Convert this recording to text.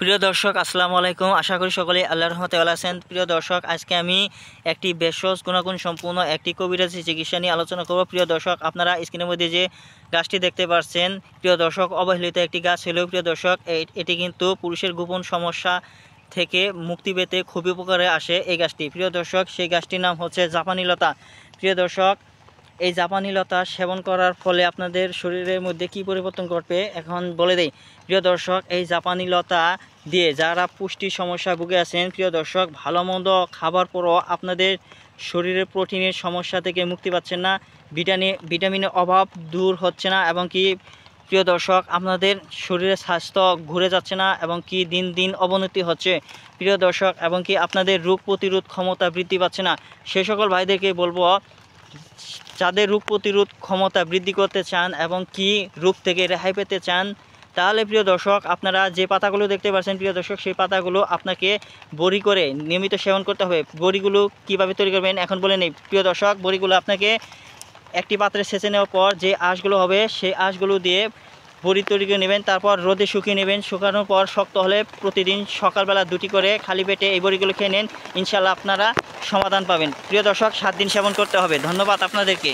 প্রিয় দর্শক আসসালামু আলাইকুম। আশা করি সকলে আল্লাহর রহমতে ভালো আছেন। প্রিয় দর্শক, আজকে আমি একটি ভেষজ গুণাগুণ সম্পূর্ণ একটি কবিরাজি চিকিৎসা নিয়ে আলোচনা করব। প্রিয় দর্শক, আপনারা স্ক্রিনের মধ্যে যে গাছটি দেখতে পাচ্ছেন, প্রিয় দর্শক, অবহেলিত একটি গাছ হলেও প্রিয় দর্শক এটি কিন্তু পুরুষের গোপন সমস্যা থেকে মুক্তি পেতে খুবই উপকারে আসে এই গাছটি। প্রিয় দর্শক, সেই গাছটির নাম হচ্ছে জাপানি লতা। প্রিয় দর্শক, এই জাপানি লতা সেবন করার ফলে আপনাদের শরীরের মধ্যে কি পরিবর্তন ঘটবে এখন বলে দেই। প্রিয় দর্শক, এই জাপানি লতা দিয়ে যারা পুষ্টির সমস্যায় ভুগে আছেন, প্রিয় দর্শক, ভালো মন্দ খাবার পরও আপনাদের শরীরের প্রোটিনের সমস্যা থেকে মুক্তি পাচ্ছেন না, ভিটামিনের অভাব দূর হচ্ছে না, এবং কি প্রিয় দর্শক আপনাদের শরীরের স্বাস্থ্য ঘুরে যাচ্ছে না, এবং কি দিন দিন অবনতি হচ্ছে প্রিয় দর্শক, এবং কি আপনাদের রোগ প্রতিরোধ ক্ষমতা বৃদ্ধি পাচ্ছে না। সে সকল ভাইদেরকে বলবো, যাদের রোগ প্রতিরোধ ক্ষমতা বৃদ্ধি করতে চান এবং কি রোগ থেকে রেহাই পেতে চান, তাহলে প্রিয় দর্শক আপনারা যে পাতাগুলো দেখতে পাচ্ছেন, প্রিয় দর্শক, সেই পাতাগুলো আপনাকে বড়ি করে নিয়মিত সেবন করতে হবে। বড়িগুলো কিভাবে তৈরি করবেন এখন বলে নেই। প্রিয় দর্শক, বড়িগুলো আপনাকে একটি পাত্রে সেচে নেওয়ার পর যে আঁশগুলো হবে সেই আঁশগুলো দিয়ে বড়ি তৈরি করে নেবেন। তারপর রোদে শুকিয়ে নেবেন। শুকানোর পর শক্ত হলে প্রতিদিন সকালবেলা 2টি করে খালি পেটে এই বড়িগুলো খেয়ে নেন। ইনশাল্লাহ আপনারা সমাধান পাবেন। প্রিয় দর্শক, 7 দিন সেবন করতে হবে। ধন্যবাদ আপনাদেরকে।